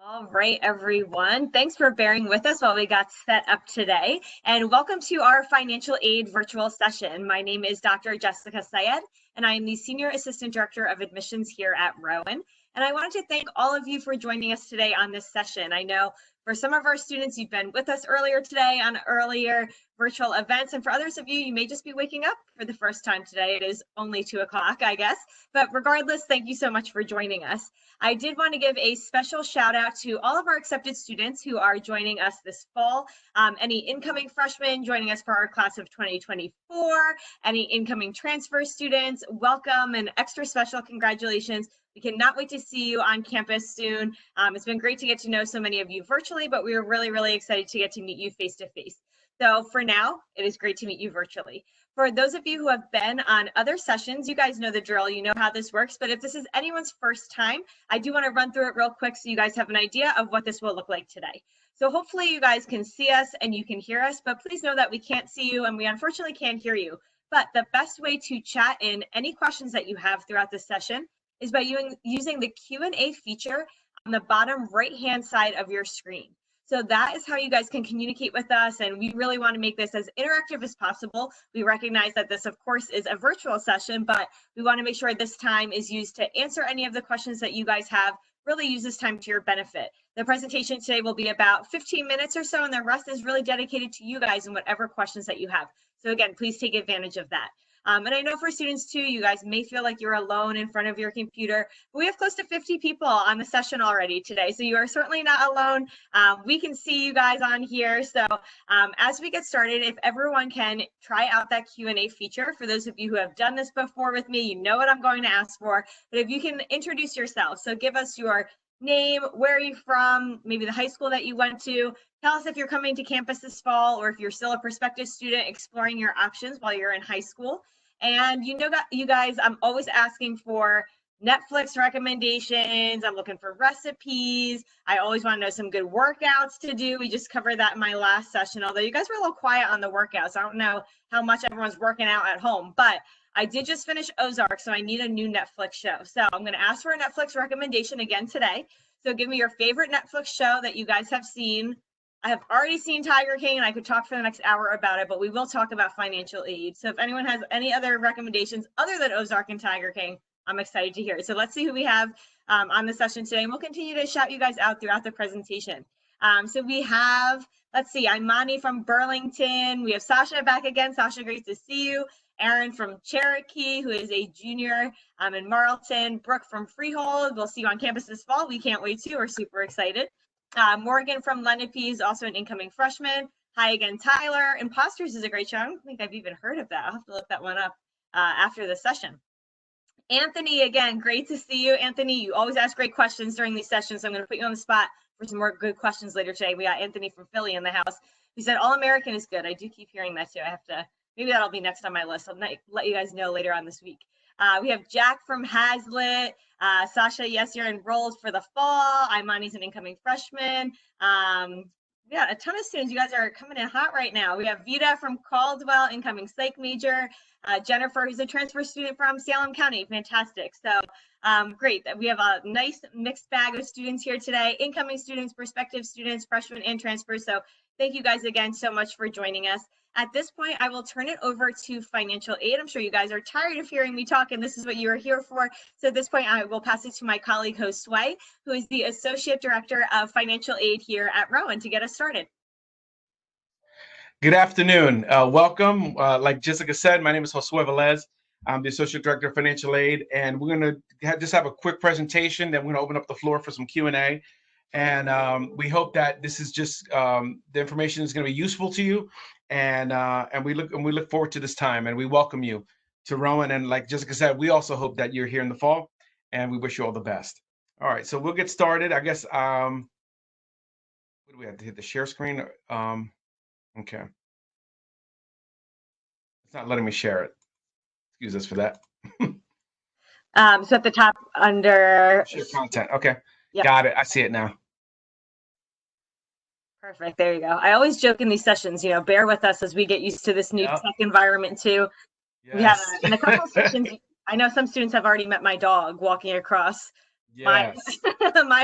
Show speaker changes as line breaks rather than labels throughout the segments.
All right, everyone. Thanks for bearing with us while we got set up today. And welcome to our financial aid virtual session. My name is Dr. Jessica Syed, and I am the Senior Assistant Director of Admissions here at Rowan. And I wanted to thank all of you for joining us today on this session. I know for some of our students, you've been with us earlier today on earlier virtual events. And for others of you, you may just be waking up for the first time today. It is only 2 o'clock, I guess. But regardless, thank you so much for joining us. I did want to give a special shout out to all of our accepted students who are joining us this fall. Any incoming freshmen joining us for our class of 2024, any incoming transfer students, welcome and extra special congratulations. We cannot wait to see you on campus soon. It's been great to get to know so many of you virtually, but we are really, really excited to get to meet you face to face. So for now, it is great to meet you virtually. For those of you who have been on other sessions, you guys know the drill, you know how this works, but if this is anyone's first time, I do want to run through it real quick so you guys have an idea of what this will look like today. So hopefully you guys can see us and you can hear us, but please know that we can't see you and we unfortunately can't hear you. But the best way to chat in any questions that you have throughout this session is by using the Q&A feature on the bottom right-hand side of your screen. So that is how you guys can communicate with us, and we really want to make this as interactive as possible. We recognize that this, of course, is a virtual session, but we want to make sure this time is used to answer any of the questions that you guys have. Really use this time to your benefit. The presentation today will be about 15 minutes or so, and the rest is really dedicated to you guys and whatever questions that you have. So again, please take advantage of that. And I know for students too, you guys may feel like you're alone in front of your computer, but we have close to 50 people on the session already today. So you are certainly not alone. We can see you guys on here. So as we get started, if everyone can try out that Q&A feature, for those of you who have done this before with me, you know what I'm going to ask for, but if you can introduce yourself. So give us your name, where are you from, maybe the high school that you went to. Tell us if you're coming to campus this fall or if you're still a prospective student exploring your options while you're in high school. And you guys, I'm always asking for Netflix recommendations. I'm looking for recipes. I always want to know some good workouts to do. We just covered that in my last session, although you guys were a little quiet on the workouts. I don't know how much everyone's working out at home, but I did just finish Ozark, so I need a new Netflix show. So I'm going to ask for a Netflix recommendation again today. So give me your favorite Netflix show that you guys have seen. I have already seen Tiger King, and I could talk for the next hour about it, but we will talk about financial aid. So if anyone has any other recommendations other than Ozark and Tiger King, I'm excited to hear it. So let's see who we have on the session today, and we'll continue to shout you guys out throughout the presentation. So we have, let's see, I'm Mani from Burlington. We have Sasha back again. Sasha, great to see you. Aaron from Cherokee, who is a junior in Marlton. Brooke from Freehold. We'll see you on campus this fall. We can't wait to. We're super excited. Morgan from Lenape is also an incoming freshman. Hi again, Tyler. Imposters is a great show. I don't think I've even heard of that. I'll have to look that one up after the session. Anthony, again, great to see you. Anthony, you always ask great questions during these sessions. So I'm going to put you on the spot for some more good questions later today. We got Anthony from Philly in the house. He said All-American is good. I do keep hearing that too. I have to, maybe that'll be next on my list. I'll let you guys know later on this week. We have Jack from Hazlitt. Sasha, yes, you're enrolled for the fall. Imani's an incoming freshman. Yeah, a ton of students. You guys are coming in hot right now. We have Vita from Caldwell, incoming psych major. Jennifer, who's a transfer student from Salem County. Fantastic. So great that we have a nice mixed bag of students here today, incoming students, prospective students, freshmen and transfers. So thank you guys again so much for joining us. At this point, I will turn it over to financial aid. I'm sure you guys are tired of hearing me talk, and this is what you are here for. So at this point, I will pass it to my colleague, Josue, who is the Associate Director of Financial Aid here at Rowan, to get us started.
Good afternoon. Welcome. Like Jessica said, my name is Josue Velez. I'm the Associate Director of Financial Aid, and we're going to just have a quick presentation. Then we're going to open up the floor for some Q&A. And we hope that this is just the information is going to be useful to you. And we look forward to this time, and we welcome you to Rowan. And like Jessica said, we also hope that you're here in the fall, and we wish you all the best. All right, so we'll get started. I guess what do we have to hit the share screen? Okay. It's not letting me share it. Excuse us for that.
So at the top under
share content. Okay.
Yep.
Got it. I see it now.
Perfect. There you go. I always joke in these sessions, bear with us as we get used to this new tech environment too. Yes. We have in a couple of sessions, I know some students have already met my dog walking across my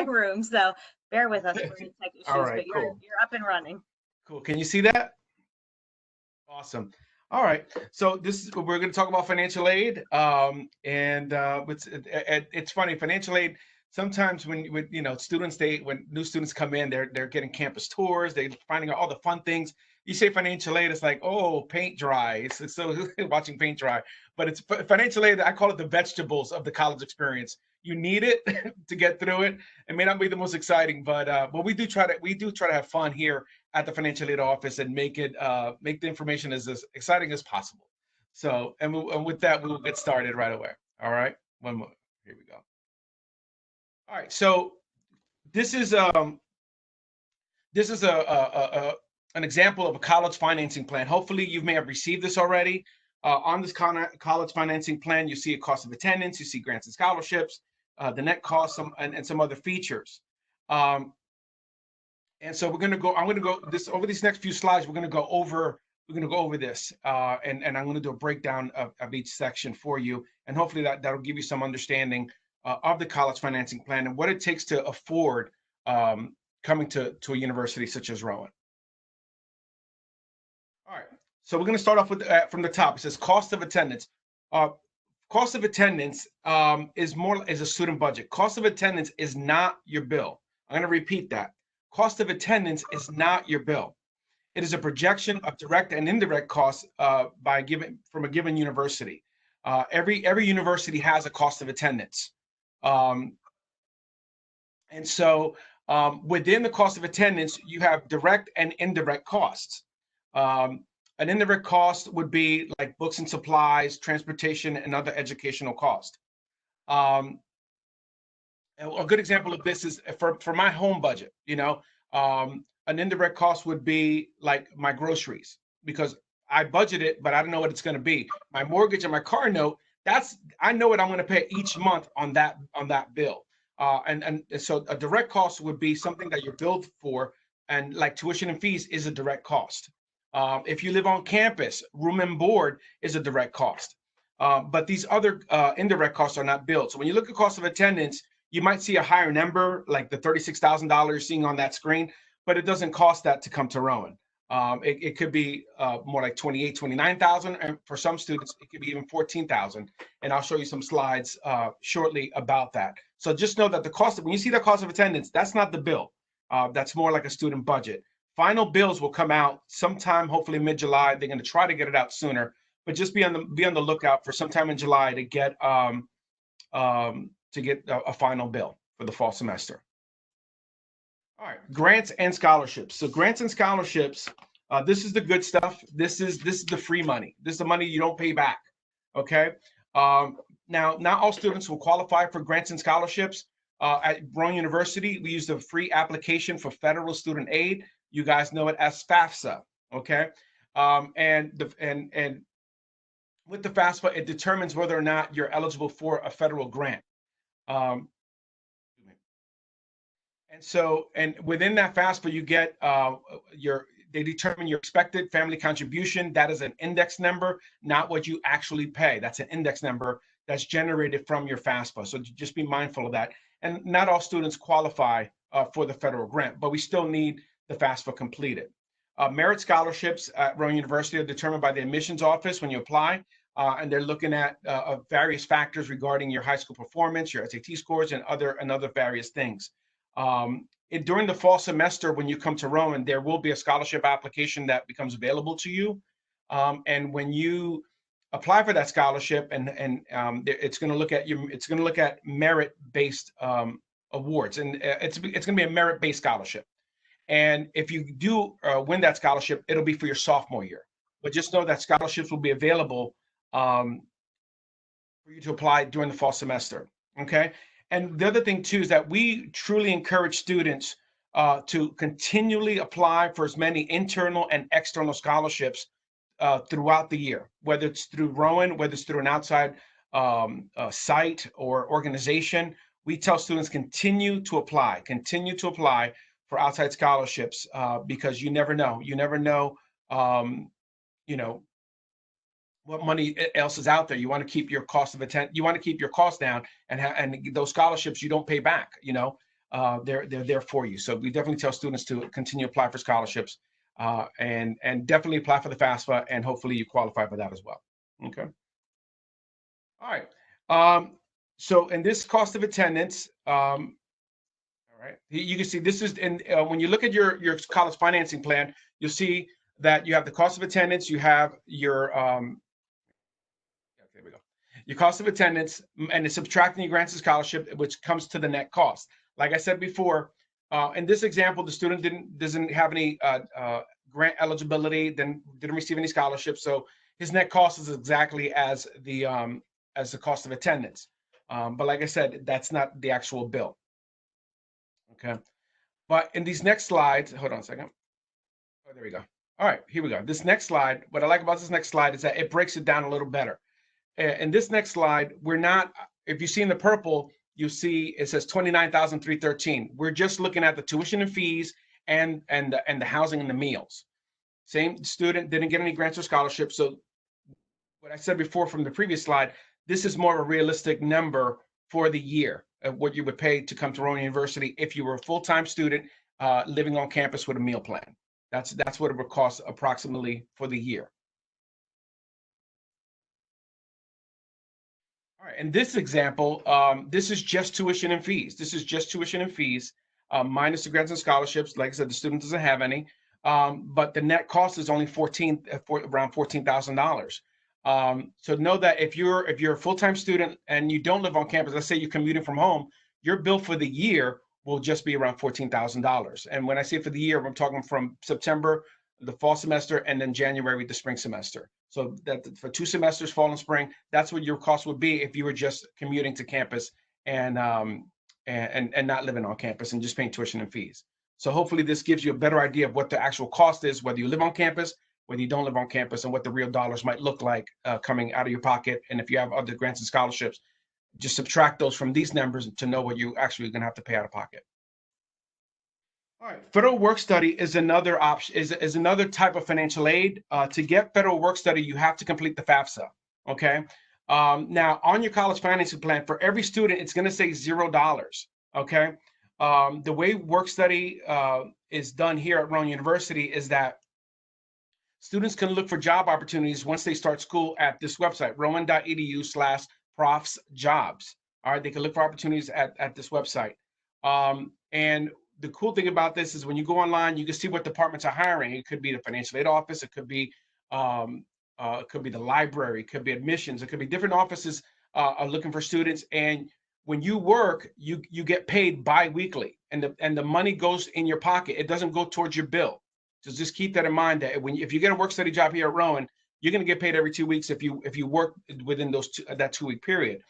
room. So Bear with us, we're in tech
All
issues,
right,
but you're
cool.
up and running.
Cool. Can you see that? Awesome. All right. So this is we're going to talk about financial aid. It's funny. Financial aid. Sometimes when students when new students come in, they're getting campus tours. They're finding out all the fun things. You say financial aid, it's like, oh, paint dry. It's so watching paint dry. But it's financial aid. I call it the vegetables of the college experience. You need it to get through it. It may not be the most exciting, but we do try to have fun here at the financial aid office and make the information as exciting as possible. So, and with that, we will get started right away. All right, one more. Here we go. All right, so this is an example of a college financing plan. Hopefully, you may have received this already. On this college financing plan, you see a cost of attendance, you see grants and scholarships, the net cost, and some other features. And so I'm going to go over these next few slides. We're going to go over this, and I'm going to do a breakdown of each section for you, and hopefully that'll give you some understanding of the college financing plan and what it takes to afford coming to a university such as Rowan. All right, so we're going to start off with from the top. It says cost of attendance. Cost of attendance is a student budget. Cost of attendance is not your bill. I'm going to repeat that. Cost of attendance is not your bill. It is a projection of direct and indirect costs from a given university. Every university has a cost of attendance. And so within the cost of attendance, you have direct and indirect costs. An indirect cost would be like books and supplies, transportation, and other educational costs. A good example of this is for my home budget. An indirect cost would be like my groceries, because I budget it, but I don't know what it's going to be. My mortgage and my car note, I know what I'm going to pay each month on that bill. And so a direct cost would be something that you're billed for, and like tuition and fees is a direct cost. If you live on campus, room and board is a direct cost. But these other indirect costs are not billed. So when you look at cost of attendance, you might see a higher number, like the $36,000 you're seeing on that screen, but it doesn't cost that to come to Rowan. It could be more like 28, 29,000, and for some students, it could be even 14,000. And I'll show you some slides shortly about that. So just know that when you see the cost of attendance, that's not the bill. That's more like a student budget. Final bills will come out sometime, hopefully mid-July. They're going to try to get it out sooner, but just be on the lookout for sometime in July to get a final bill for the fall semester. All right, grants and scholarships. So grants and scholarships, this is the good stuff. This is the free money. This is the money you don't pay back. Okay. Now, not all students will qualify for grants and scholarships. At Rowan University, we use the free application for federal student aid. You guys know it as FAFSA. Okay. And with the FAFSA, it determines whether or not you're eligible for a federal grant. And within that FAFSA, you get they determine your expected family contribution. That is an index number, not what you actually pay. That's an index number that's generated from your FAFSA. So just be mindful of that. And not all students qualify for the federal grant, but we still need the FAFSA completed. Merit scholarships at Rowan University are determined by the admissions office when you apply, and they're looking at various factors regarding your high school performance, your SAT scores, and other various things. During the fall semester, when you come to Rowan, there will be a scholarship application that becomes available to you. And when you apply for that scholarship, it's going to look at merit-based awards, and it's going to be a merit-based scholarship. And if you do win that scholarship, it'll be for your sophomore year. But just know that scholarships will be available for you to apply during the fall semester. Okay. And the other thing too is that we truly encourage students to continually apply for as many internal and external scholarships throughout the year, whether it's through Rowan, whether it's through an outside site or organization. We tell students continue to apply for outside scholarships because you never know. You never know, what money else is out there. You want to keep your cost of attendance. You want to keep your costs down, and those scholarships you don't pay back. they're there for you. So we definitely tell students to continue to apply for scholarships, and definitely apply for the FAFSA, and hopefully you qualify for that as well. Okay. All right. So in this cost of attendance, all right, you can see this is in when you look at your college financing plan, you'll see that you have the cost of attendance, you have your there we go, your cost of attendance, and it's subtracting your grants and scholarship, which comes to the net cost. Like I said before, in this example, the student doesn't have any grant eligibility, then didn't receive any scholarships, so his net cost is exactly as the cost of attendance. But like I said, that's not the actual bill. Okay. But in these next slides, hold on a second. Oh, there we go. All right, here we go. This next slide, what I like about this next slide is that it breaks it down a little better. In this next slide, we're not, if you see in the purple, you see it says 29,313. We're just looking at the tuition and fees and the housing and the meals. Same student didn't get any grants or scholarships. So what I said before from the previous slide, this is more of a realistic number for the year of what you would pay to come to Rowan University if you were a full-time student living on campus with a meal plan. That's what it would cost approximately for the year. All right, in this example, this is just tuition and fees. This is just tuition and fees minus the grants and scholarships. Like I said, the student doesn't have any, but the net cost is only around $14,000. So know that if you're a full-time student and you don't live on campus, let's say you're commuting from home, your bill for the year will just be around $14,000. And when I say for the year, I'm talking from September, the fall semester, and then January, the spring semester. So that for 2 semesters, fall and spring, that's what your cost would be if you were just commuting to campus and not living on campus and just paying tuition and fees. So hopefully this gives you a better idea of what the actual cost is, whether you live on campus, whether you don't live on campus, and what the real dollars might look like coming out of your pocket. And if you have other grants and scholarships, just subtract those from these numbers to know what you actually are going to have to pay out of pocket. All right, federal work study is another option, is another type of financial aid. To get federal work study, you have to complete the FAFSA. Okay. Now on your college financing plan, for every student, it's going to say $0. Okay. The way work study is done here at Rowan University is that students can look for job opportunities once they start school at this website, rowan.edu/profsjobs. All right, they can look for opportunities at this website. And the cool thing about this is when you go online, you can see what departments are hiring. It could be the financial aid office, it could be the library, it could be admissions, it could be different offices are looking for students. And when you work, you get paid bi-weekly, and the money goes in your pocket. It doesn't go towards your bill. So just keep that in mind, that if you get a work study job here at Rowan, you're going to get paid every 2 weeks if you work within that 2-week period,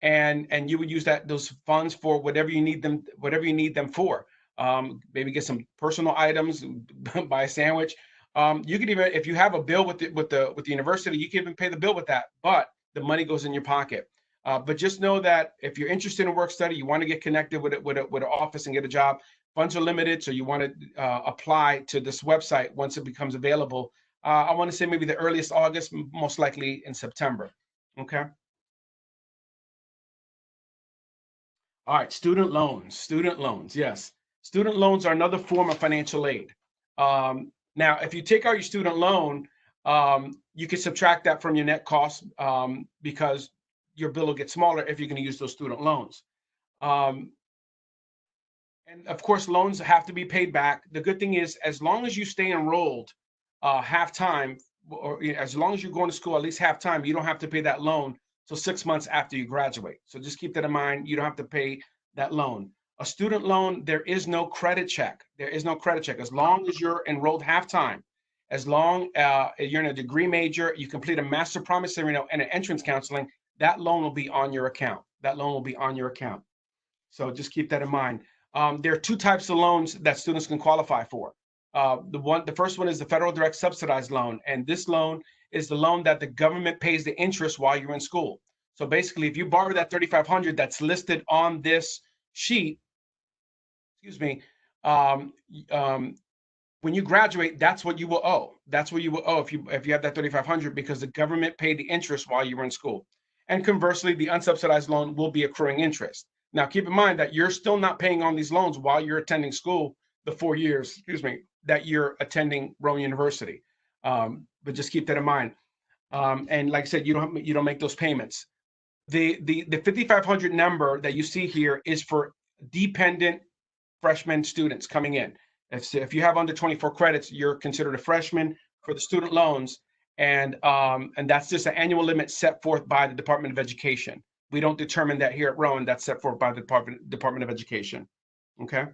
and you would use those funds for whatever you need them for. Maybe get some personal items, buy a sandwich. You could even, if you have a bill with the university, you can even pay the bill with that, but the money goes in your pocket. But just know that if you're interested in work study, you want to get connected with an office and get a job, funds are limited, so you want to apply to this website once it becomes available. I want to say maybe the earliest August, most likely in September. Okay. All right, student loans, yes. Student loans are another form of financial aid. Now, if you take out your student loan, you can subtract that from your net cost because your bill will get smaller if you're going to use those student loans. And of course, loans have to be paid back. The good thing is, as long as you stay enrolled half-time, or as long as you're going to school at least half-time, you don't have to pay that loan till 6 months after you graduate. So just keep that in mind. You don't have to pay that loan. A student loan, there is no credit check. There is no credit check. As long as you're enrolled half-time, as long as you're in a degree major, you complete a master promissory note and an entrance counseling, that loan will be on your account. That loan will be on your account. So just keep that in mind. There are 2 types of loans that students can qualify for. The first one is the federal direct subsidized loan, and this loan is the loan that the government pays the interest while you're in school. So basically, if you borrow that $3,500 that's listed on this sheet, when you graduate, that's what you will owe. That's what you will owe if you have that $3,500, because the government paid the interest while you were in school. And conversely, the unsubsidized loan will be accruing interest. Now, keep in mind that you're still not paying on these loans while you're attending school the 4 years, that you're attending Rowan University. But just keep that in mind. And like I said, you don't make those payments. The 5,500 number that you see here is for dependent freshman students coming in. If you have under 24 credits, you're considered a freshman for the student loans, and that's just an annual limit set forth by the Department of Education. We don't determine that here at Rowan. That's set forth by the Department of Education. Okay.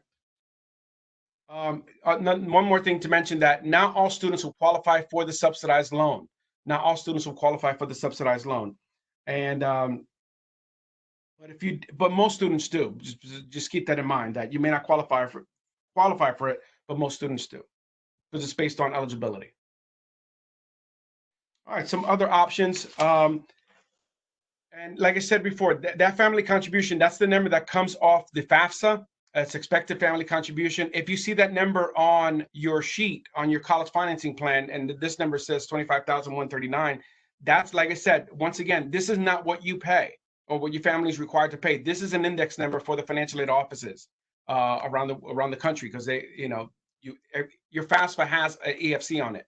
One more thing to mention, that not all students will qualify for the subsidized loan. Not all students will qualify for the subsidized loan, and but most students do. Just keep that in mind, that you may not qualify for it, but most students do, because it's based on eligibility. All right, some other options. And like I said before, that family contribution, that's the number that comes off the FAFSA. It's expected family contribution. If you see that number on your sheet, on your college financing plan, and this number says $25,139, that's, like I said, once again, this is not what you pay or what your family is required to pay. This is an index number for the financial aid offices around the country, because your FAFSA has an EFC on it,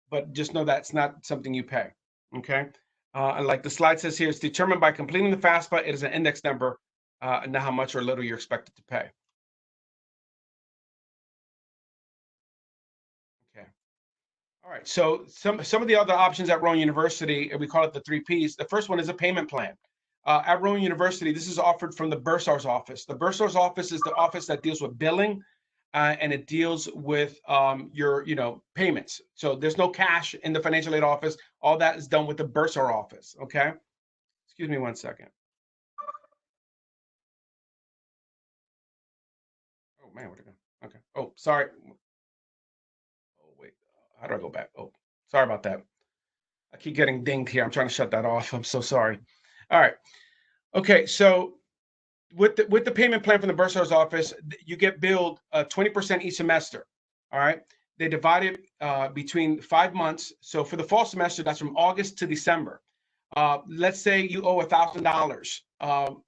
but just know that's not something you pay. Okay. And like the slide says here, it's determined by completing the FAFSA. It is an index number, and not how much or little you're expected to pay. Okay. All right. So some of the other options at Rowan University, we call it the 3 Ps. The first one is a payment plan. At Rowan University, this is offered from the bursar's office. The bursar's office is the office that deals with billing, and it deals with your payments. So there's no cash in the financial aid office. All that is done with the bursar office. Okay. Excuse me one second. Oh man, where'd it go? Okay. Oh, sorry. Oh wait, how do I go back? Oh, sorry about that. I keep getting dinged here. I'm trying to shut that off. I'm so sorry. All right. Okay. So with the payment plan from the bursar's office, you get billed 20% each semester. All right. They divide it between 5 months. So for the fall semester, that's from August to December. Let's say you owe $1,000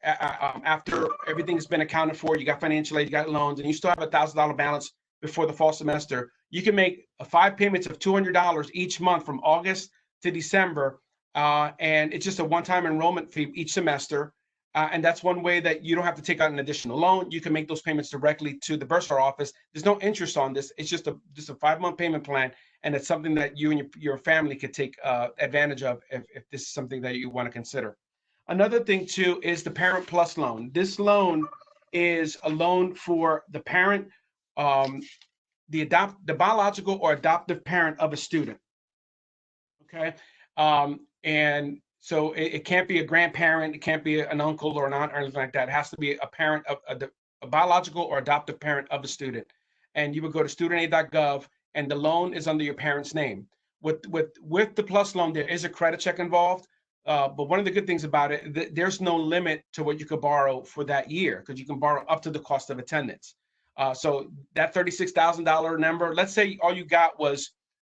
after everything's been accounted for. You got financial aid, you got loans, and you still have $1,000 balance before the fall semester. You can make 5 payments of $200 each month from August to December, and it's just a one-time enrollment fee each semester. And that's one way that you don't have to take out an additional loan. You can make those payments directly to the bursar office. There's no interest on this. It's just a 5-month payment plan, and it's something that you and your family could take advantage of if this is something that you want to consider. Another thing too is the Parent Plus loan. This loan is a loan for the parent, the biological or adoptive parent of a student. Okay, and so it can't be a grandparent, it can't be an uncle or an aunt or anything like that. It has to be a parent of a biological or adoptive parent of a student. And you would go to studentaid.gov, and the loan is under your parent's name. With the Plus loan, there is a credit check involved. But one of the good things about it, there's no limit to what you could borrow for that year, because you can borrow up to the cost of attendance. So that $36,000 number, let's say all you got was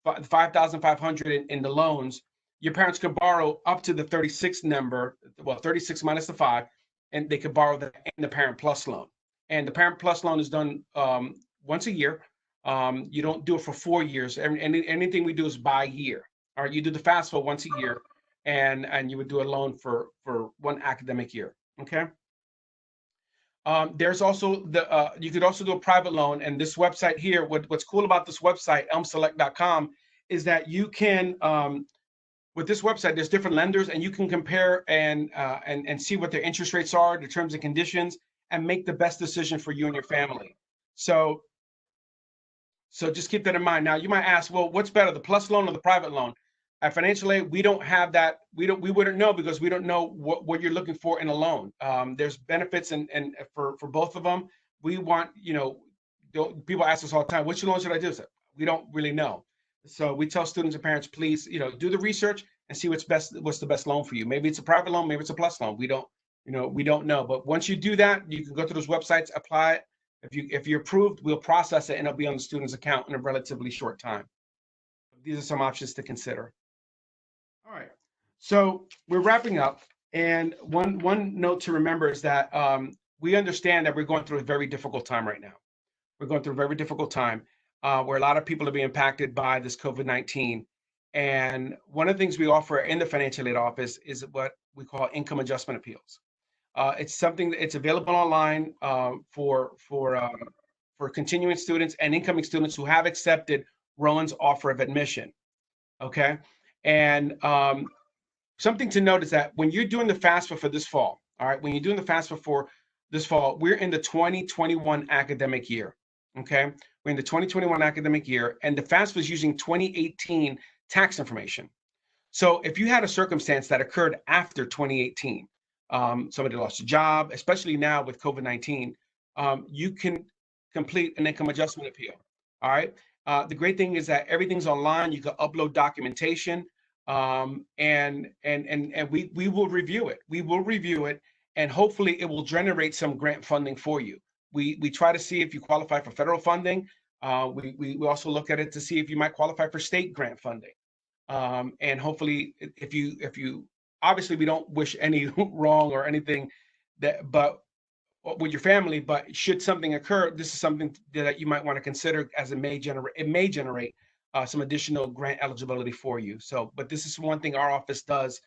$5,500 in the loans. Your parents could borrow up to the 36 number, well, 36 minus the 5, and they could borrow that in the Parent Plus loan. And the Parent Plus loan is done once a year. You don't do it for 4 years. Anything we do is by year. All right, you do the FAFSA once a year, and you would do a loan for 1 academic year. Okay. There's also you could also do a private loan, and this website here. What's cool about this website, elmselect.com, is that you can with this website, there's different lenders, and you can compare and see what their interest rates are, the terms and conditions, and make the best decision for you and your family. So just keep that in mind. Now, you might ask, well, what's better, the Plus loan or the private loan? At financial aid, we don't have that. We wouldn't know, because we don't know what you're looking for in a loan. There's benefits and for both of them. We want, people ask us all the time, which loan should I do? So we don't really know. So we tell students and parents, please, do the research and see what's the best loan for you. Maybe it's a private loan, maybe it's a Plus loan. We don't know. But once you do that, you can go to those websites, apply it. If you're approved, we'll process it, and it'll be on the student's account in a relatively short time. These are some options to consider. All right. So we're wrapping up, and one note to remember is that we understand that we're going through a very difficult time right now. We're going through a very difficult time where a lot of people are being impacted by this COVID-19. And one of the things we offer in the financial aid office is what we call income adjustment appeals. It's something that it's available online for continuing students and incoming students who have accepted Rowan's offer of admission. Okay, and something to note is that when you're doing the FAFSA for this fall, all right, when you're doing the FAFSA for this fall, we're in the 2021 academic year. Okay, we're in the 2021 academic year, and the FAFSA is using 2018 tax information. So if you had a circumstance that occurred after 2018, somebody lost a job, especially now with COVID-19, you can complete an income adjustment appeal. All right. The great thing is that everything's online. You can upload documentation, and we will review it. We will review it, and hopefully it will generate some grant funding for you. We try to see if you qualify for federal funding. We also look at it to see if you might qualify for state grant funding. And hopefully, if you obviously we don't wish any wrong or anything but with your family, but should something occur, this is something that you might want to consider, as it may generate some additional grant eligibility for you. So, but this is one thing our office does.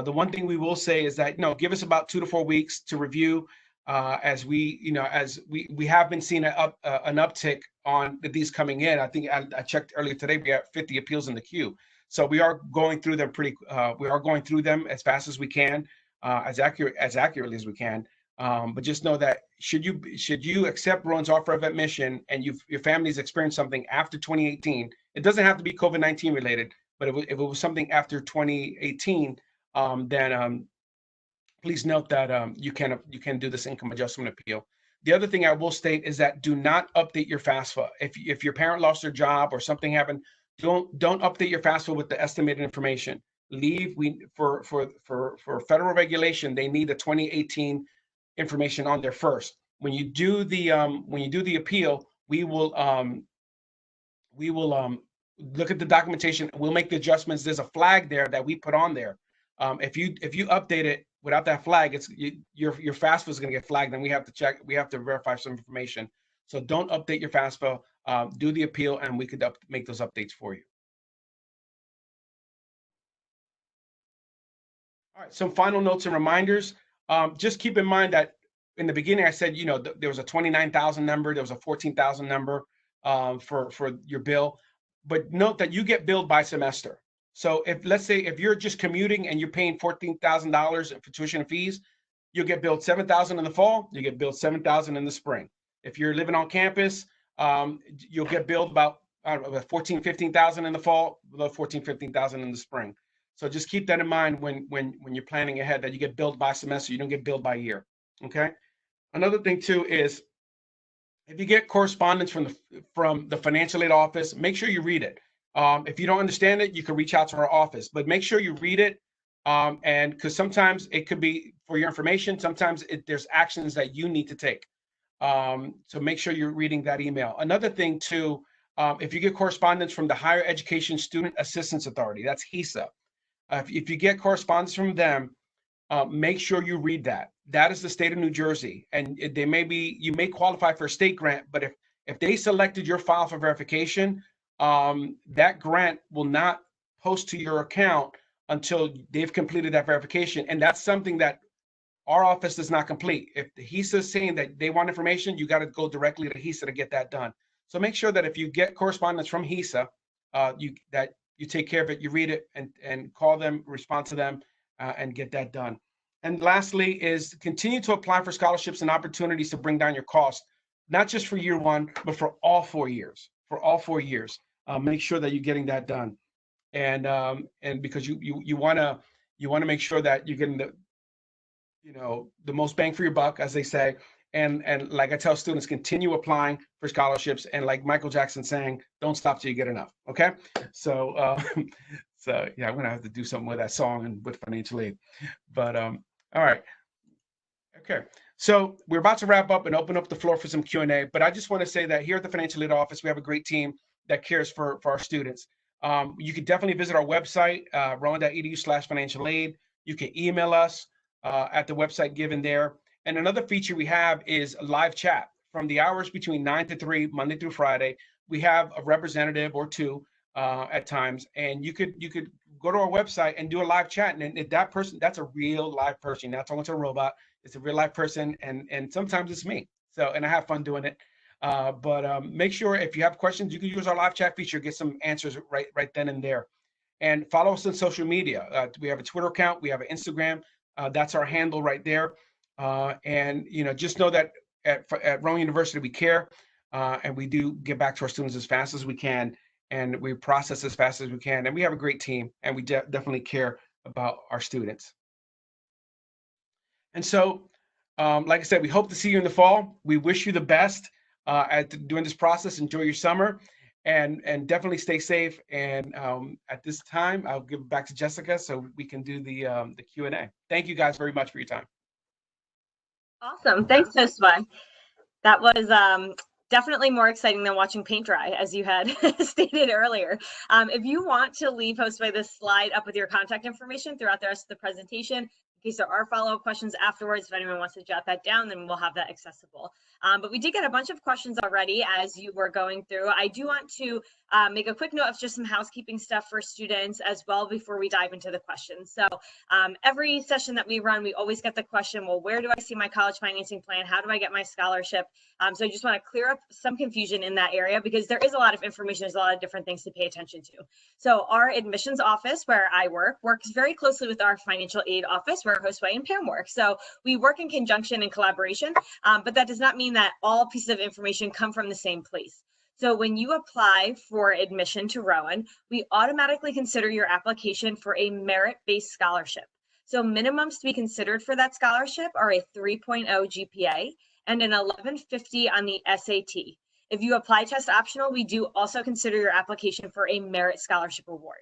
The one thing we will say is that, give us about 2 to 4 weeks to review, as we have been seeing an uptick on these coming in. I think I checked earlier today, we have 50 appeals in the queue. So we are going through them as fast as we can, as accurately as we can. But just know that should you accept Rowan's offer of admission and your family's experienced something after 2018, it doesn't have to be COVID-19 related, but if it was something after 2018, then please note that you can do this income adjustment appeal. The other thing I will state is that do not update your FAFSA. If your parent lost their job or something happened, don't update your FAFSA with the estimated information. For federal regulation, they need the 2018 information on there first. When you do the appeal, we will look at the documentation. We'll make the adjustments. There's a flag there that we put on there. If you update it without that flag, your FAFSA is going to get flagged, and we have to check. We have to verify some information. So don't update your FAFSA. Do the appeal, and we could make those updates for you. All right. Some final notes and reminders. Just keep in mind that in the beginning I said, there was a 29,000 number, there was a 14,000 number for your bill, but note that you get billed by semester. So let's say if you're just commuting and you're paying $14,000 for tuition and fees, you'll get billed $7,000 in the fall, you get billed $7,000 in the spring. If you're living on campus, you'll get billed about $14,000-15,000 in the fall, about $14,000-15,000 in the spring. So just keep that in mind when you're planning ahead, that you get billed by semester, you don't get billed by year. Okay. Another thing too is if you get correspondence from the financial aid office, make sure you read it. If you don't understand it, you can reach out to our office, but make sure you read it. And because sometimes it could be for your information, sometimes there's actions that you need to take. So make sure you're reading that email. Another thing too, if you get correspondence from the Higher Education Student Assistance Authority, that's HESA. If you get correspondence from them, make sure you read that. That is the state of New Jersey, and you may qualify for a state grant, but if they selected your file for verification, that grant will not post to your account until they've completed that verification, and that's something that our office does not complete. If the HESA is saying that they want information, you got to go directly to HESA to get that done. So make sure that if you get correspondence from HESA, you take care of it, you read it, and call them, respond to them, and get that done. And lastly is continue to apply for scholarships and opportunities to bring down your cost, not just for year one, but for all 4 years. For all 4 years, make sure that you're getting that done, and because you want to make sure that you're getting the most bang for your buck, as they say. And like I tell students, continue applying for scholarships. And like Michael Jackson saying, don't stop till you get enough. Okay. So, so yeah, I'm going to have to do something with that song and with financial aid, but, all right. Okay. So we're about to wrap up and open up the floor for some Q&A, but I just want to say that here at the Financial Aid Office, we have a great team that cares for our students. You can definitely visit our website, rowan.edu/financial aid. You can email us at the website given there. And another feature we have is live chat from the hours between 9 to 3, Monday through Friday. We have a representative or two at times, and you could go to our website and do a live chat. And if that person, that's a real live person. You're not talking to a robot. It's a real live person, and sometimes it's me. So, and I have fun doing it. But make sure if you have questions, you can use our live chat feature, get some answers right then and there. And follow us on social media. We have a Twitter account, we have an Instagram. That's our handle right there. And just know that at Rowan University we care, and we do get back to our students as fast as we can, and we process as fast as we can. And we have a great team, and we definitely care about our students. And so, like I said, we hope to see you in the fall. We wish you the best during this process. Enjoy your summer, and definitely stay safe. And at this time, I'll give it back to Jessica so we can do the Q&A. Thank you guys very much for your time.
Awesome. Thanks, Josua. That was definitely more exciting than watching paint dry, as you had stated earlier. If you want to leave Hostway this slide up with your contact information throughout the rest of the presentation, in case there are follow-up questions afterwards, if anyone wants to jot that down, then we'll have that accessible. But we did get a bunch of questions already as you were going through. I do want to make a quick note of just some housekeeping stuff for students as well before we dive into the questions. So every session that we run, we always get the question, well, where do I see my college financing plan? How do I get my scholarship? So I just want to clear up some confusion in that area because there is a lot of information. There's a lot of different things to pay attention to. So our admissions office, where I works very closely with our financial aid office, where Josue and Pam work. So we work in conjunction and collaboration, but that does not mean that all pieces of information come from the same place. So when you apply for admission to Rowan, we automatically consider your application for a merit-based scholarship. So minimums to be considered for that scholarship are a 3.0 GPA and an 1150 on the SAT. If you apply test optional, we do also consider your application for a merit scholarship award.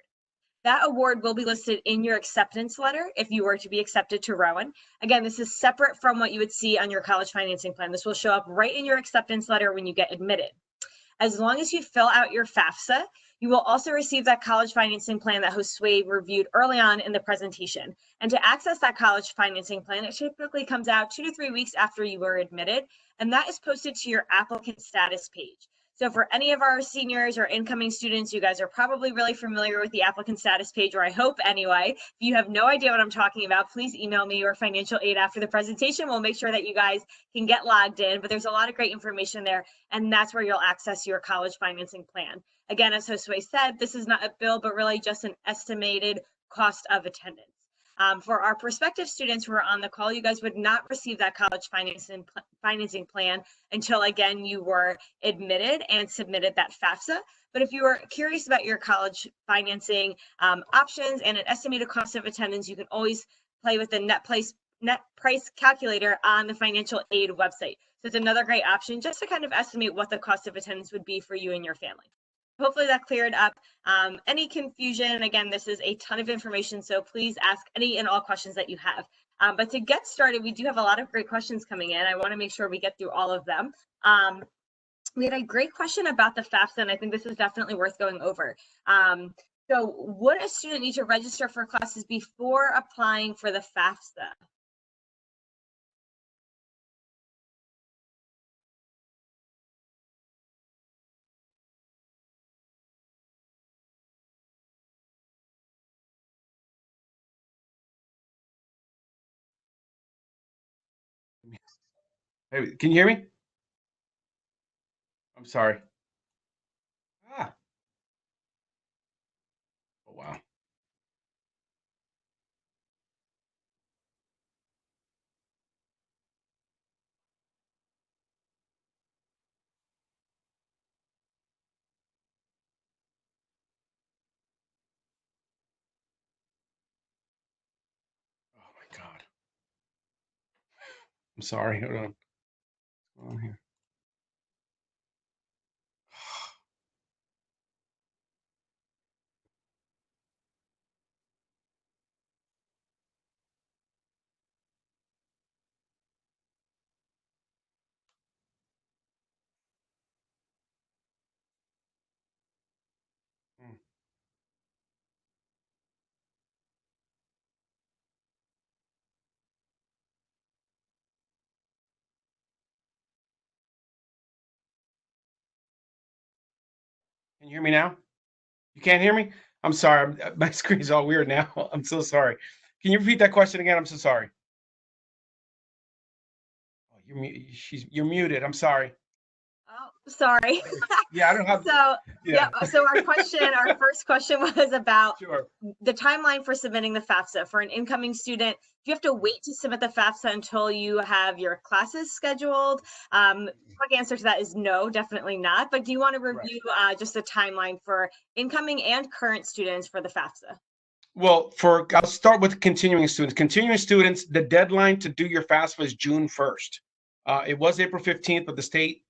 That award will be listed in your acceptance letter if you were to be accepted to Rowan. Again, this is separate from what you would see on your college financing plan. This will show up right in your acceptance letter when you get admitted. As long as you fill out your FAFSA, you will also receive that college financing plan that Josue reviewed early on in the presentation. And to access that college financing plan, it typically comes out 2 to 3 weeks after you were admitted, and that is posted to your applicant status page. So for any of our seniors or incoming students, you guys are probably really familiar with the applicant status page, or I hope anyway. If you have no idea what I'm talking about, please email me or financial aid after the presentation. We'll make sure that you guys can get logged in, but there's a lot of great information there, and that's where you'll access your college financing plan. Again, as Josue said, this is not a bill, but really just an estimated cost of attendance. For our prospective students who are on the call, you guys would not receive that college financing plan until, again, you were admitted and submitted that FAFSA. But if you are curious about your college financing options and an estimated cost of attendance, you can always play with the net price calculator on the financial aid website. So it's another great option just to kind of estimate what the cost of attendance would be for you and your family. Hopefully that cleared up any confusion. Again, this is a ton of information, so please ask any and all questions that you have. But to get started, we do have a lot of great questions coming in. I want to make sure we get through all of them. We had a great question about the FAFSA, and I think this is definitely worth going over. So would a student need to register for classes before applying for the FAFSA?
Hey, can you hear me? I'm sorry. Ah, oh, wow. Oh my God. I'm sorry. Hold on. What's going on here? Hmm. Can you hear me now? You can't hear me? I'm sorry. My screen's all weird now. I'm so sorry. Can you repeat that question again? I'm so sorry. Oh, you're muted. I'm sorry.
Oh, sorry.
Yeah, I don't have.
So,
Yeah,
so our first question was about
sure.
the timeline for submitting the FAFSA. For an incoming student, do you have to wait to submit the FAFSA until you have your classes scheduled? Quick answer to that is no, definitely not. But do you want to
Right.
review just the timeline for incoming and current students for the FAFSA?
Well, I'll start with continuing students. Continuing students, the deadline to do your FAFSA is June 1st. It was April 15th, but the state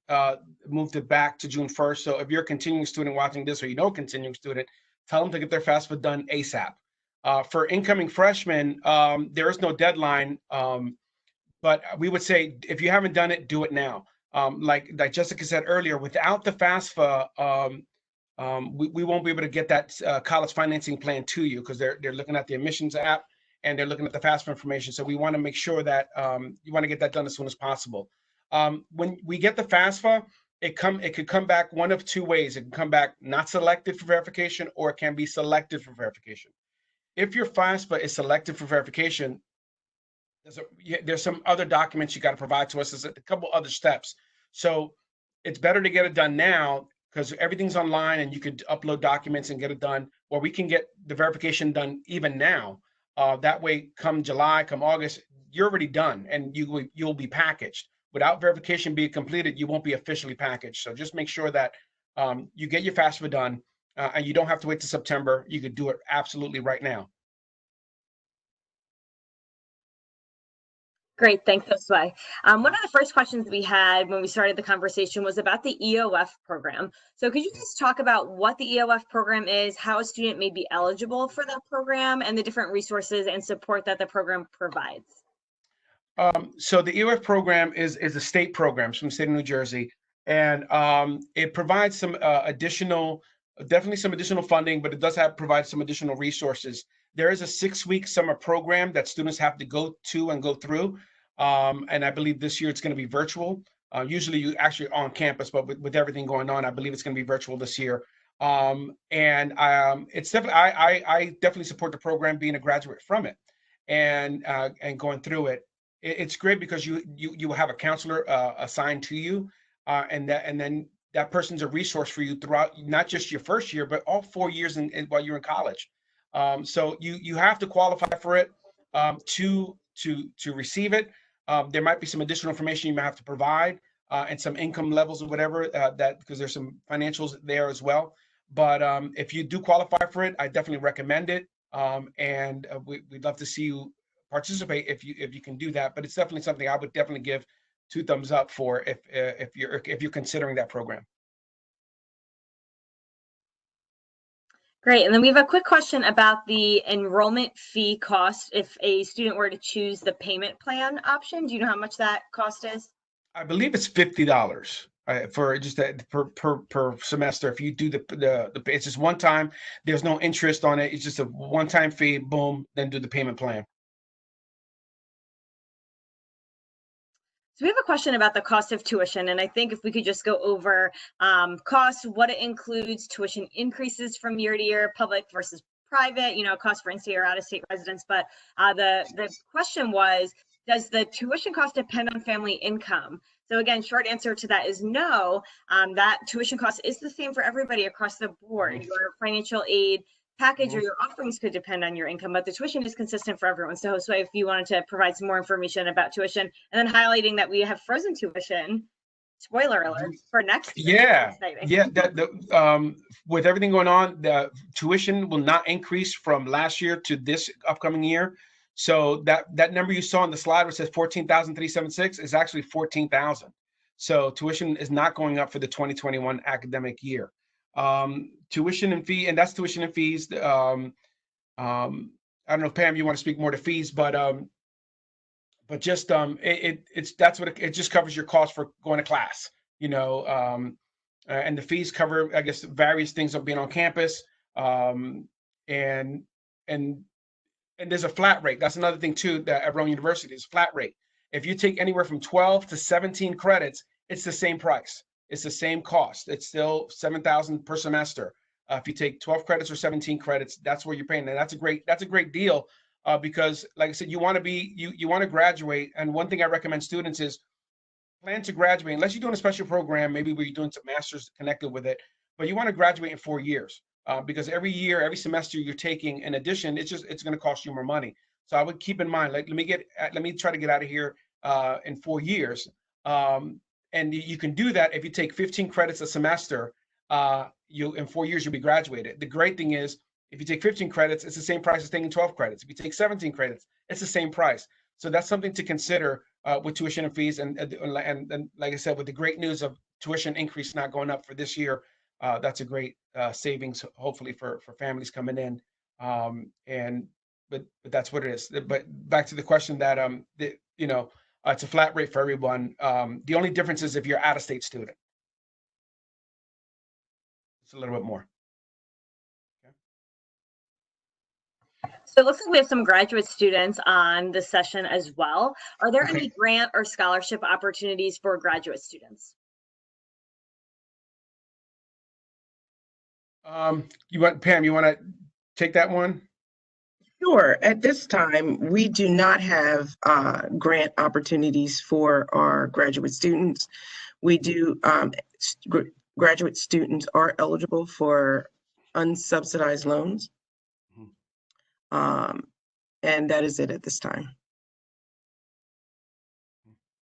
moved it back to June 1st. So if you're a continuing student watching this, or you know a continuing student, tell them to get their FAFSA done ASAP. For incoming freshmen, there is no deadline, but we would say if you haven't done it, do it now. Like Jessica said earlier, without the FAFSA, we won't be able to get that college financing plan to you because they're looking at the admissions app and they're looking at the FAFSA information. So we want to make sure that you want to get that done as soon as possible. When we get the FAFSA, it could come back one of two ways. It can come back not selected for verification, or it can be selected for verification. If your FAFSA is selected for verification, there's some other documents you got to provide to us. There's a couple other steps. So it's better to get it done now because everything's online and you could upload documents and get it done, or we can get the verification done even now. That way, come July, come August, you're already done and you'll be packaged. Without verification being completed, you won't be officially packaged. So just make sure that you get your FAFSA done and you don't have to wait to September. You could do it absolutely right now.
Great, thanks, Josue. One of the first questions we had when we started the conversation was about the EOF program. So could you just talk about what the EOF program is, how a student may be eligible for that program, and the different resources and support that the program provides?
So the EOF program is a state program from the state of New Jersey, and it provides some definitely some additional funding, but it does provide some additional resources. There is a 6-week summer program that students have to go to and go through, and I believe this year it's going to be virtual. Usually you actually on campus, but with everything going on, I believe it's going to be virtual this year. It's definitely I definitely support the program, being a graduate from it, and going through it. It's great because you will have a counselor assigned to you, and then that person's a resource for you throughout not just your first year, but all 4 years while you're in college. So you have to qualify for it to receive it. There might be some additional information you might have to provide and some income levels or whatever that because there's some financials there as well. But if you do qualify for it, I definitely recommend it. And we'd love to see you participate if you can do that. But it's definitely something I would definitely give 2 thumbs up for if you're considering that program.
Great. And then we have a quick question about the enrollment fee cost if a student were to choose the payment plan option. Do you know how much that cost is?
I believe it's $50 for just per semester. If you do the it's just one time. There's no interest on it. It's just a one-time fee. Boom, then do the payment plan.
So we have a question about the cost of tuition, and I think if we could just go over costs, what it includes, tuition increases from year to year, public versus private, cost for in-state or out-of-state residents. But the question was, does the tuition cost depend on family income? So again, short answer to that is no. That tuition cost is the same for everybody across the board.
Mhm.
Your financial aid package or
Mhm.
your offerings could depend on your income, but the tuition is consistent for everyone. So if you wanted to provide some more information about tuition, and then highlighting that we have frozen tuition, spoiler alert, for next year.
Yeah,
Exciting.
yeah. With everything going on, the tuition will not increase from last year to this upcoming year. So that number you saw on the slide, which says 14,376, is actually 14,000. So tuition is not going up for the 2021 academic year. Tuition and fee, and that's tuition and fees. I don't know, Pam, you want to speak more to fees, but just it's that's what it just covers your cost for going to class, and the fees cover, I guess, various things of being on campus, and and there's a flat rate. That's another thing too that at Rowan University is flat rate. If you take anywhere from 12 to 17 credits, it's the same price. it's the same cost. It's still $7,000 per semester. If you take 12 credits or 17 credits, that's what you're paying. And that's a great deal because, like I said, you want to graduate. And one thing I recommend students is plan to graduate, unless you're doing a special program, maybe where you're doing some masters connected with it, but you want to graduate in 4 years because every year, every semester you're taking in addition, it's going to cost you more money. So I would keep in mind, like, let me try to get out of here in 4 years. And you can do that if you take 15 credits a semester. You in 4 years you'll be graduated. The great thing is, if you take 15 credits, it's the same price as taking 12 credits. If you take 17 credits, it's the same price. So that's something to consider with tuition and fees. And like I said, with the great news of tuition increase not going up for this year, that's a great savings, hopefully for families coming in. But that's what it is. But back to the question that it's a flat rate for everyone. The only difference is if you're out of state student, it's a little bit more.
So it looks like we have some graduate students on this session as well. Are there any grant or scholarship opportunities for graduate students?
Pam, you want to take that one?
Sure. At this time, we do not have grant opportunities for our graduate students. We do, graduate students are eligible for unsubsidized loans. And that is it at this time.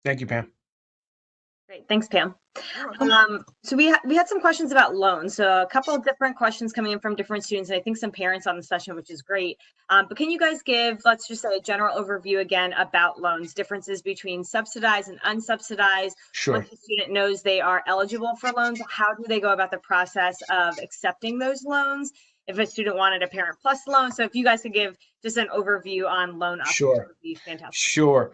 Thank you, Pam.
Great, thanks, Pam. So we had some questions about loans. So a couple of different questions coming in from different students, and I think some parents on the session, which is great. But can you guys give, let's just say, a general overview again about loans, differences between subsidized and unsubsidized?
Sure.
Once the student knows they are eligible for loans, how do they go about the process of accepting those loans? If a student wanted a Parent Plus loan, so if you guys could give just an overview on loan options,
sure,
would be fantastic.
Sure.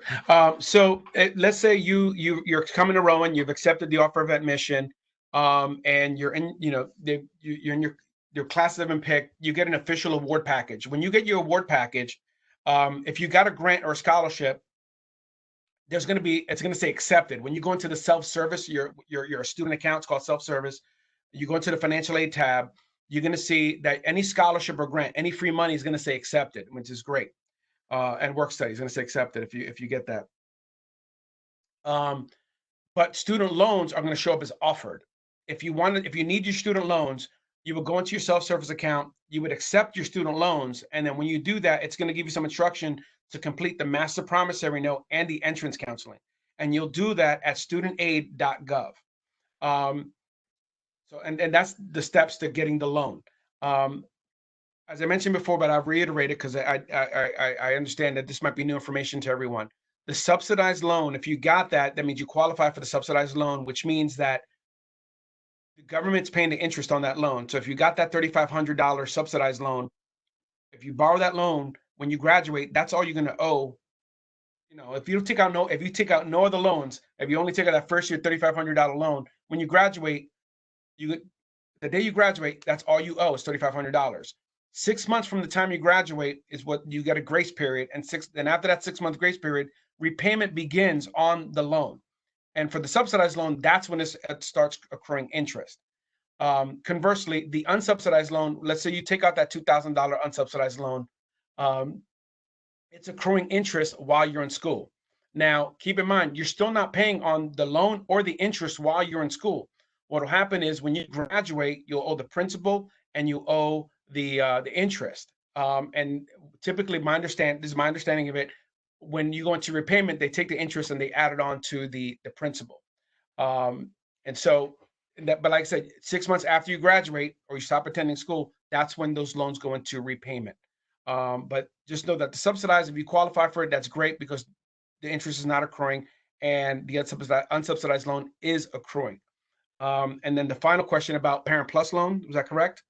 So let's say you're coming to Rowan, you've accepted the offer of admission, and you're in, you're in your classes have been picked. You get an official award package. When you get your award package, if you got a grant or a scholarship, it's going to say accepted. When you go into the SelfService, your student account, it's called SelfService. You go into the financial aid tab. You're going to see that any scholarship or grant, any free money is going to say accepted, which is great. And work study is going to say accepted if you get that. But student loans are going to show up as offered. If you need your student loans, you would go into your SelfService account, you would accept your student loans, and then when you do that, it's going to give you some instruction to complete the master promissory note and the entrance counseling. And you'll do that at studentaid.gov. And that's the steps to getting the loan. As I mentioned before, but I've reiterated because I understand that this might be new information to everyone. The subsidized loan, if you got that means you qualify for the subsidized loan, which means that the government's paying the interest on that loan. So if you got that $3,500 subsidized loan, if you borrow that loan when you graduate, that's all you're going to owe. If you take out no other loans, if you only take out that first year $3,500 loan, when you graduate, the day you graduate, that's all you owe is $3,500. 6 months from the time you graduate is what you get a grace period, and after that 6-month grace period, repayment begins on the loan. And for the subsidized loan, that's when it starts accruing interest. Conversely, the unsubsidized loan, let's say you take out that $2,000 unsubsidized loan, it's accruing interest while you're in school. Now, keep in mind, you're still not paying on the loan or the interest while you're in school. What will happen is when you graduate, you'll owe the principal and you owe the interest. And typically, this is my understanding of it. When you go into repayment, they take the interest and they add it on to the principal. But like I said, 6 months after you graduate or you stop attending school, that's when those loans go into repayment. But just know that the subsidized, if you qualify for it, that's great because the interest is not accruing and the unsubsidized loan is accruing. And then the final question about Parent Plus loan, was that correct?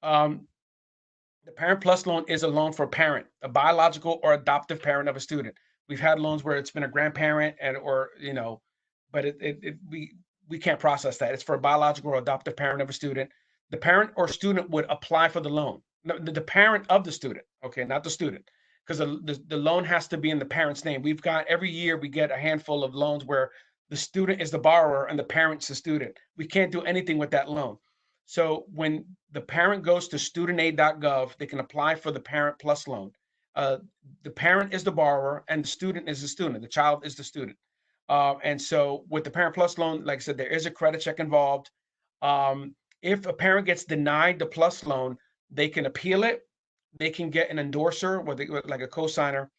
The Parent Plus loan is a loan for a parent, a biological or adoptive parent of a student. We've had loans where it's been a grandparent but we can't process that. It's for a biological or adoptive parent of a student. The parent or student would apply for the loan. No, the parent of the student, okay, not the student, because the loan has to be in the parent's name. Every year we get a handful of loans where the student is the borrower and the parent's the student. We can't do anything with that loan. So when the parent goes to studentaid.gov, they can apply for the Parent Plus loan. The parent is the borrower and the student is the student. The child is the student. And so with the Parent Plus loan, like I said, there is a credit check involved. If a parent gets denied the Plus loan, they can appeal it. They can get an endorser, like a cosigner,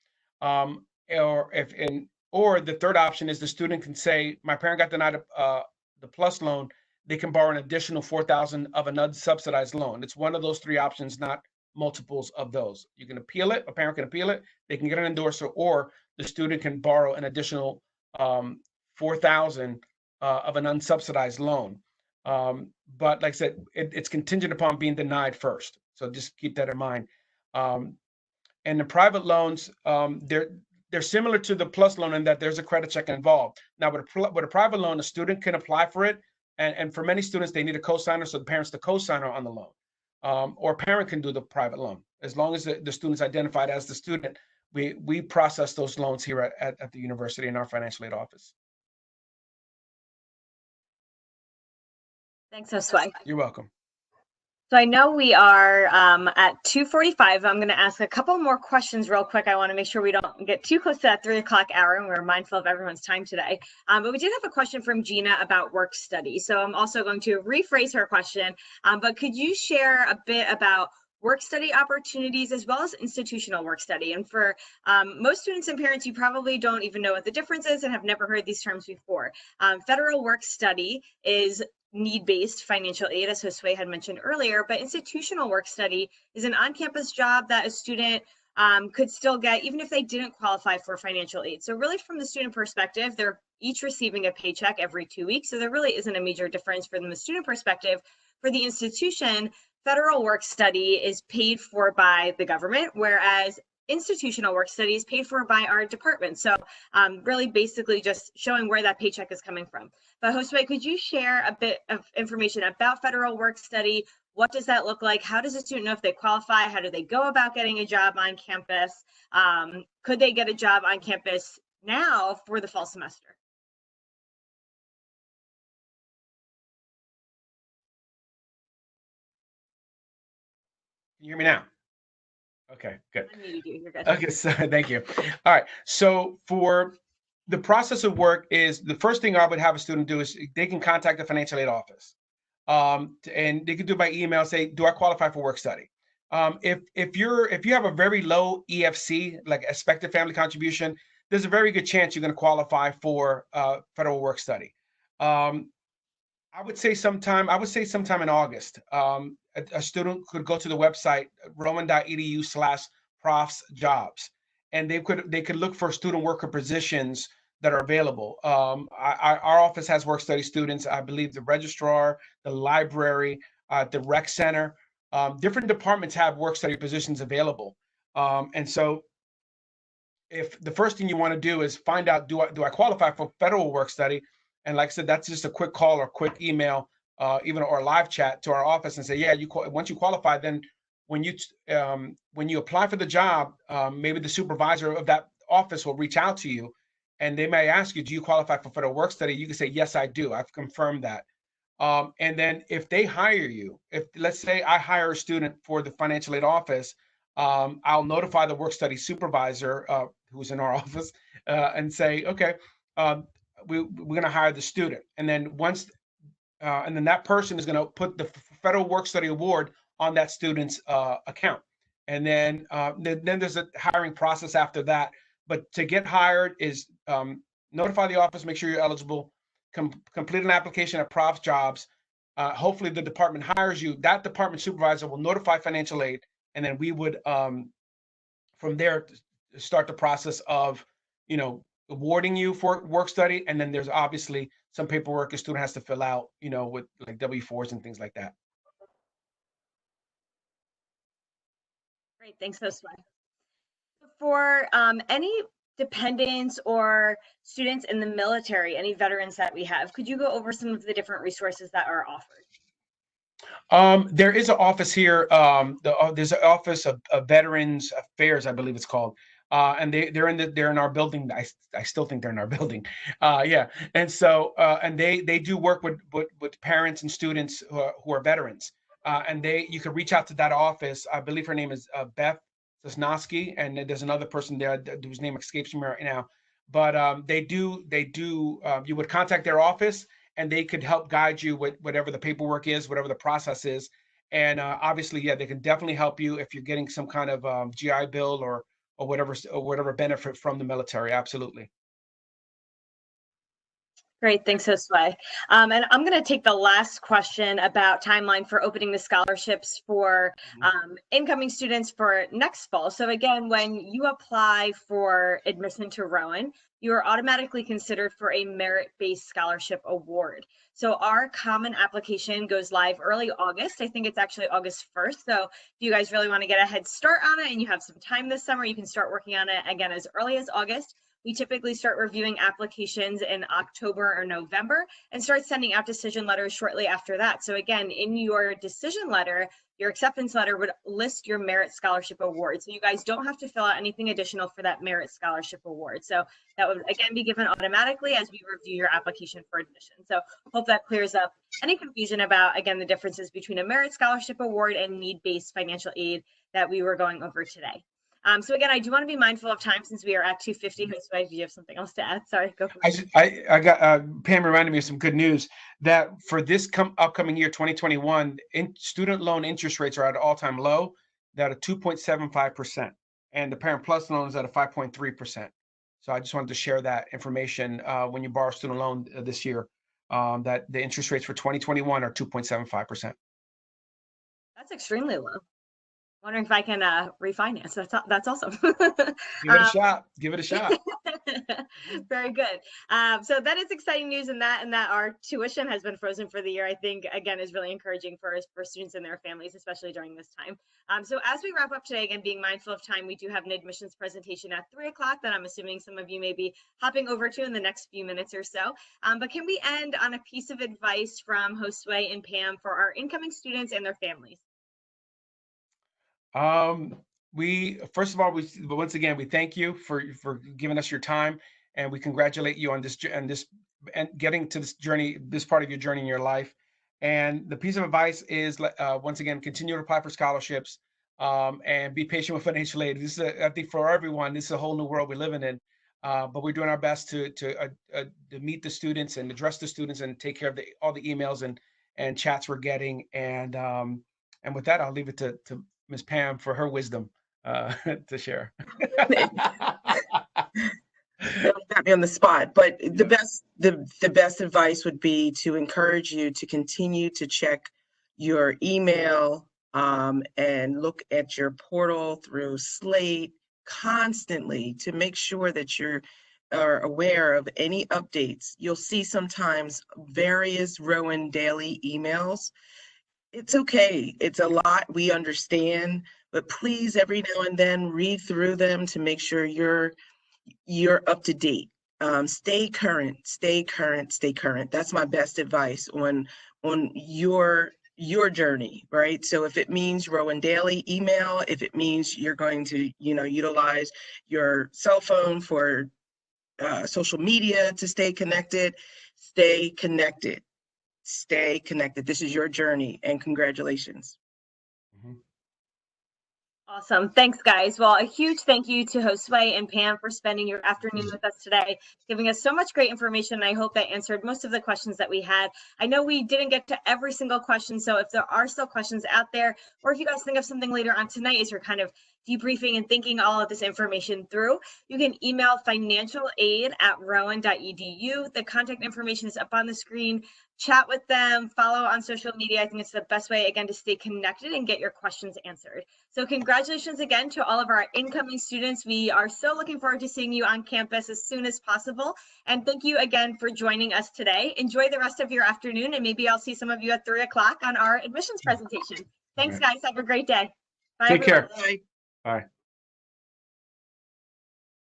or the third option is the student can say, my parent got denied the Plus loan. They can borrow an additional $4,000 of another subsidized loan. It's one of those three options, not multiples of those. You can appeal it. A parent can appeal it. They can get an endorser, or the student can borrow an additional $4,000 of an unsubsidized loan. But like I said, it's contingent upon being denied first. So just keep that in mind. And the private loans, they're similar to the Plus loan in that there's a credit check involved. Now, with a private loan, a student can apply for it. And for many students, they need a cosigner, so the parent's the cosigner on the loan. Or a parent can do the private loan. As long as the student's identified as the student, we process those loans here at the university in our financial aid office.
Thanks, Josue.
You're welcome.
So I know we are at 2:45. I'm going to ask a couple more questions real quick. I want to make sure we don't get too close to that 3 o'clock hour, and we're mindful of everyone's time today. But we did have a question from Gina about work study. So I'm also going to rephrase her question. But could you share a bit about work study opportunities as well as institutional work study? And for most students and parents, you probably don't even know what the difference is and have never heard these terms before. Federal work study is need-based financial aid, as Josue had mentioned earlier, but institutional work study is an on-campus job that a student could still get even if they didn't qualify for financial aid. So really from the student perspective, they're each receiving a paycheck every 2 weeks. So there really isn't a major difference from the student perspective. For the institution, federal work study is paid for by the government, whereas institutional work study is paid for by our department. So really basically just showing where that paycheck is coming from. But Josue, could you share a bit of information about federal work study? What does that look like? How does a student know if they qualify? How do they go about getting a job on campus? Could they get a job on campus now for the fall semester?
Can you hear me now? Okay, good.
You're good.
Okay, so thank you. All right, so for the process of work is the first thing I would have a student do is they can contact the financial aid office. And they can do it by email, say, do I qualify for work study? If you have a very low EFC, like expected family contribution, there's a very good chance you're going to qualify for federal work study. I would say sometime in August. A student could go to the website rowan.edu/profsjobs, and they could look for student worker positions that are available. Our office has work study students. I believe the registrar, the library, the rec center, different departments have work study positions available. And so if the first thing you want to do is find out, do I qualify for federal work study? And like I said, that's just a quick call or quick email, even or a live chat to our office and say, yeah, once you qualify, then when you apply for the job, maybe the supervisor of that office will reach out to you, and they may ask you, do you qualify for federal work study? You can say, yes, I do. I've confirmed that. And then if they hire you, if let's say I hire a student for the financial aid office, I'll notify the work study supervisor who's in our office and say, okay, we're going to hire the student. And then and then that person is going to put the federal work study award on that student's account. And then there's a hiring process after that. But to get hired is notify the office, make sure you're eligible, complete an application at Profs Jobs. Hopefully the department hires you. That department supervisor will notify financial aid, and then we would from there start the process of awarding you for work study. And then there's obviously some paperwork a student has to fill out, with like W-4s and things like that.
Great, thanks, Josue. For any dependents or students in the military, any veterans that we have, could you go over some of the different resources that are offered?
There is an office here. There's an Office of Veterans Affairs, I believe it's called. and they're in our building. I still think they're in our building. Yeah, and so and they do work with parents and students who are veterans. And you could reach out to that office. I believe her name is Beth Sosnowski, and there's another person there whose name escapes me right now. But they do. You would contact their office, and they could help guide you with whatever the paperwork is, whatever the process is. And obviously, yeah, they can definitely help you if you're getting some kind of GI Bill or whatever benefit from the military. Absolutely.
Great, thanks, Josue. And I'm going to take the last question about timeline for opening the scholarships for incoming students for next fall. So again, when you apply for admission to Rowan, you are automatically considered for a merit-based scholarship award. So our common application goes live early August. I think it's actually August 1st. So if you guys really want to get a head start on it and you have some time this summer, you can start working on it again as early as August. We typically start reviewing applications in October or November and start sending out decision letters shortly after that. So again, in your decision letter, your acceptance letter would list your merit scholarship award. So you guys don't have to fill out anything additional for that merit scholarship award. So that would again be given automatically as we review your application for admission. So hope that clears up any confusion about, again, the differences between a merit scholarship award and need-based financial aid that we were going over today. So again, I do want to be mindful of time since we are at 2:50. Josue, do you have something else to add? Sorry, go for it.
I got Pam reminded me of some good news that for this upcoming year, 2021, student loan interest rates are at an all-time low. They're at a 2.75%, and the Parent Plus loan is at a 5.3%. So I just wanted to share that information when you borrow student loan this year, that the interest rates for 2021 are 2.75%.
That's extremely low. Wondering if I can refinance. That's awesome.
Give it a shot. Give it a shot.
Very good. So that is exciting news, and that our tuition has been frozen for the year, I think, again, is really encouraging for students and their families, especially during this time. So as we wrap up today, again, being mindful of time, we do have an admissions presentation at 3 o'clock that I'm assuming some of you may be hopping over to in the next few minutes or so. But can we end on a piece of advice from Josue and Pam for our incoming students and their families?
First of all, once again, we thank you for giving us your time, and we congratulate you on this and getting to this journey, this part of your journey in your life. And the piece of advice is, once again, continue to apply for scholarships, and be patient with financial aid. This is, I think, for everyone, this is a whole new world we're living in. But we're doing our best to meet the students and address the students and take care of all the emails and chats we're getting. And with that, I'll leave it to Ms. Pam for her wisdom to share.
Got me on the spot, but the best advice would be to encourage you to continue to check your email and look at your portal through Slate constantly to make sure that you are aware of any updates. You'll see sometimes various Rowan daily emails. It's okay. It's a lot. We understand, but please, every now and then, read through them to make sure you're up to date. Stay current. Stay current. Stay current. That's my best advice on your journey, right? So if it means Rowan Daily email, if it means you're going to, utilize your cell phone for social media to stay connected, stay connected. Stay connected. This is your journey, and congratulations.
Awesome. Thanks, guys. Well, a huge thank you to Josue and Pam for spending your afternoon with us today, giving us so much great information. And I hope that answered most of the questions that we had. I know we didn't get to every single question, so if there are still questions out there, or if you guys think of something later on tonight as you're kind of debriefing and thinking all of this information through, you can email financialaid@rowan.edu. The contact information is up on the screen. Chat with them, follow on social media. I think it's the best way, again, to stay connected and get your questions answered. So congratulations again to all of our incoming students. We are so looking forward to seeing you on campus as soon as possible. And thank you again for joining us today. Enjoy the rest of your afternoon, and maybe I'll see some of you at 3 o'clock on our admissions presentation. Thanks, guys. Have a great day. Bye,
Take
everyone.
care. Bye. Bye.